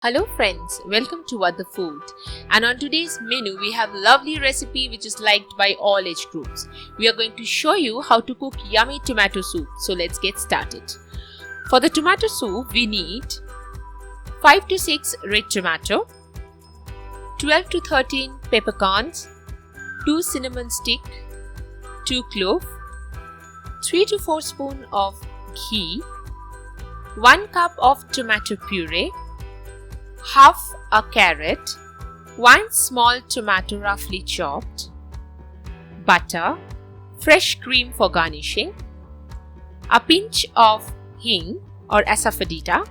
Hello friends, welcome to What the Food, and on today's menu we have a lovely recipe which is liked by all age groups. We are going to show you how to cook yummy tomato soup, so let's get started. For the tomato soup we need 5 to 6 red tomato, 12 to 13 peppercorns, 2 cinnamon stick, 2 clove, 3 to 4 spoon of ghee, 1 cup of tomato puree, half a carrot, 1 small tomato roughly chopped, butter, fresh cream for garnishing, a pinch of hing or asafoetida,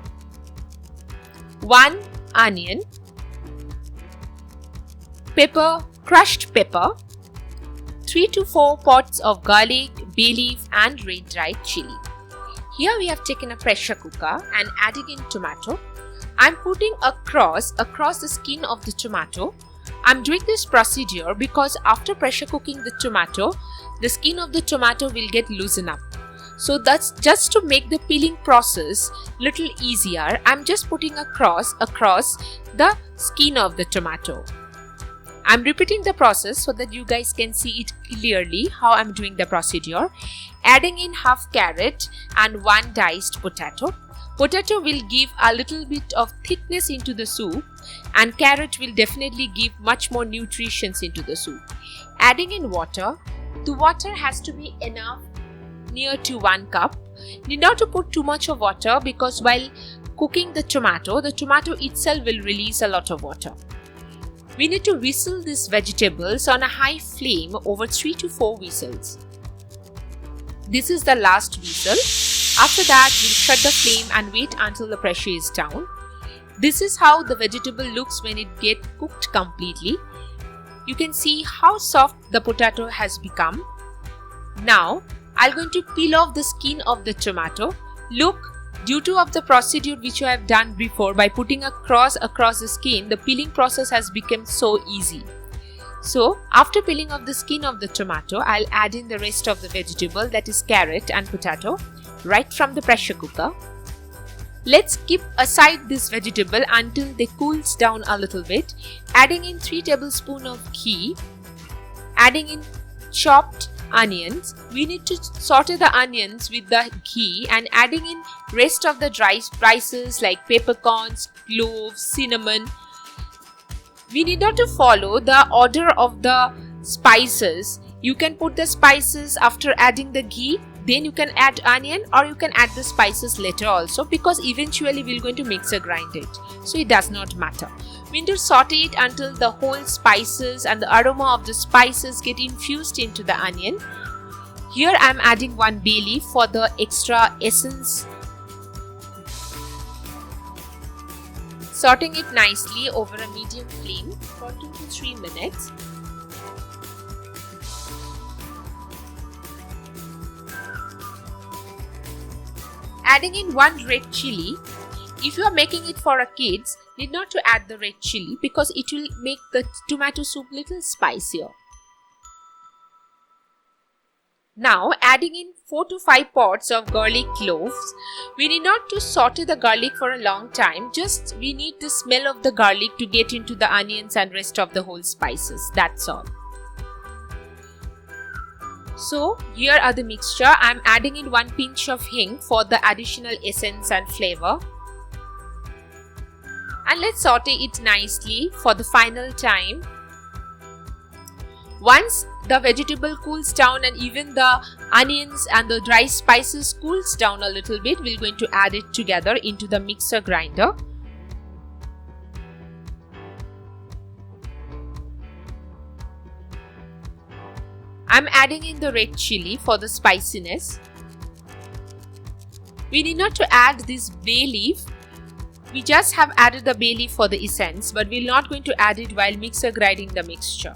1 onion, pepper, crushed pepper, 3 to 4 pods of garlic, bay leaf and red dried chili. Here we have taken a pressure cooker and adding in tomato. I'm putting a cross across the skin of the tomato. I'm doing this procedure because after pressure cooking the tomato, the skin of the tomato will get loosened up. So that's just to make the peeling process little easier. I'm just putting a cross across the skin of the tomato. I'm repeating the process so that you guys can see it clearly how I'm doing the procedure. Adding in half carrot and 1 diced potato. Potato will give a little bit of thickness into the soup and carrot will definitely give much more nutrition into the soup. Adding in water. The water has to be enough, near to 1 cup. Need not to put too much of water because while cooking the tomato itself will release a lot of water. We need to whistle these vegetables on a high flame over 3 to 4 whistles. This is the last whistle. After that, we'll shut the flame and wait until the pressure is down. This is how the vegetable looks when it gets cooked completely. You can see how soft the potato has become. Now, I'm going to peel off the skin of the tomato. Look, due to the procedure which I have done before by putting a cross across the skin, the peeling process has become so easy. So, after peeling off the skin of the tomato, I'll add in the rest of the vegetable, that is carrot and potato, right from the pressure cooker. Let's keep aside this vegetable until they cools down a little bit. Adding in 3 tablespoons of ghee. Adding in chopped onions. We need to saute the onions with the ghee and adding in rest of the dry spices like peppercorns, cloves, cinnamon. We need not to follow the order of the spices. You can put the spices after adding the ghee, then you can add onion, or you can add the spices later also, because eventually we're going to mixer grind it. So it does not matter. We need to saute it until the whole spices and the aroma of the spices get infused into the onion. Here I am adding 1 bay leaf for the extra essence. Sauteing it nicely over a medium flame for 2 to 3 minutes. Adding in 1 red chili. If you are making it for a kids, need not to add the red chili because it will make the tomato soup little spicier. Now adding in 4 to 5 pods of garlic cloves. We need not to saute the garlic for a long time, just we need the smell of the garlic to get into the onions and rest of the whole spices, that's all. So here are the mixture. I am adding in 1 pinch of hing for the additional essence and flavor. And let's saute it nicely for the final time. Once the vegetable cools down and even the onions and the dry spices cools down a little bit, we're going to add it together into the mixer grinder. I'm adding in the red chili for the spiciness. We need not to add this bay leaf. We just have added the bay leaf for the essence, but we're not going to add it while mixer grinding the mixture.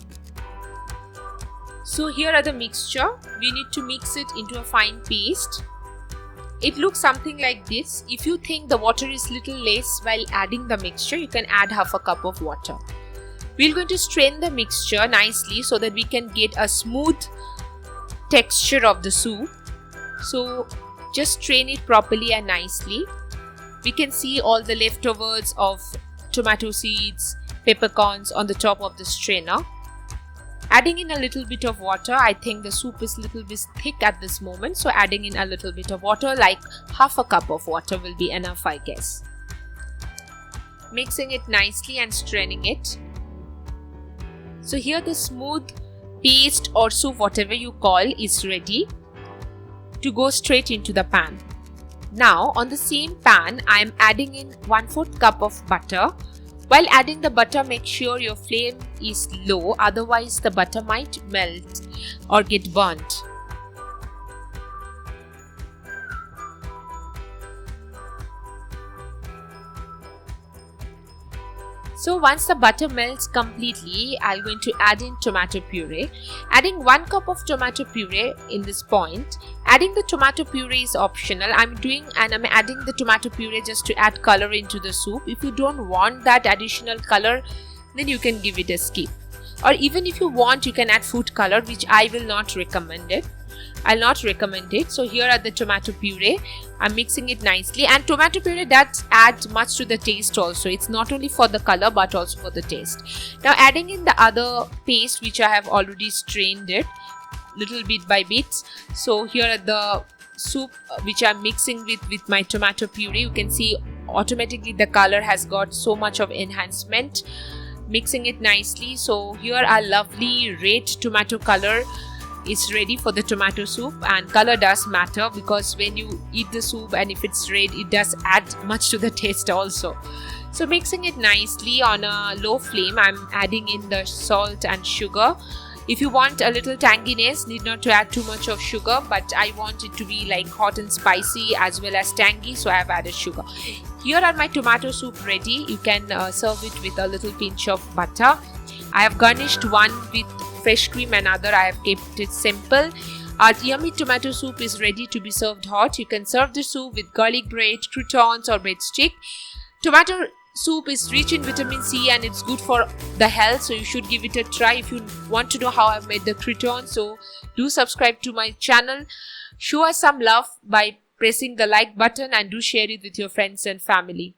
So here are the mixture. We need to mix it into a fine paste. It looks something like this. If you think the water is little less while adding the mixture, you can add half a cup of water. We're going to strain the mixture nicely so that we can get a smooth texture of the soup. So just strain it properly and nicely. We can see all the leftovers of tomato seeds, peppercorns on the top of the strainer. Adding in a little bit of water. I think the soup is a little bit thick at this moment, so adding in a little bit of water, like half a cup of water will be enough, I guess. Mixing it nicely and straining it. So here the smooth paste or soup, whatever you call, is ready to go straight into the pan. Now on the same pan I am adding in 1/4 cup of butter. While adding the butter, make sure your flame is low, otherwise the butter might melt or get burnt. So once the butter melts completely, I'm going to add in tomato puree. Adding 1 cup of tomato puree in this point. Adding the tomato puree is optional. I'm adding the tomato puree just to add color into the soup. If you don't want that additional color, then you can give it a skip. Or even if you want, you can add food color, which I will not recommend it. I'll not recommend it. So here are the tomato puree. I'm mixing it nicely, and tomato puree does add much to the taste also. It's not only for the color but also for the taste. Now adding in the other paste which I have already strained it little bit by bits. So here are the soup which I'm mixing with my tomato puree. You can see automatically the color has got so much of enhancement. Mixing it nicely. So here our lovely red tomato color is ready for the tomato soup, and color does matter because when you eat the soup and if it's red, it does add much to the taste also. So mixing it nicely on a low flame, I'm adding in the salt and sugar. If you want a little tanginess, need not to add too much of sugar, but I want it to be like hot and spicy as well as tangy, so I have added sugar. Here are my tomato soup ready. You can serve it with a little pinch of butter. I have garnished one with fresh cream, and other I have kept it simple. Our yummy tomato soup is ready to be served hot. You can serve the soup with garlic bread, croutons or breadstick. Tomato soup is rich in vitamin C and it's good for the health, so you should give it a try. If you want to know how I've made the croutons, so do subscribe to my channel. Show us some love by pressing the like button and do share it with your friends and family.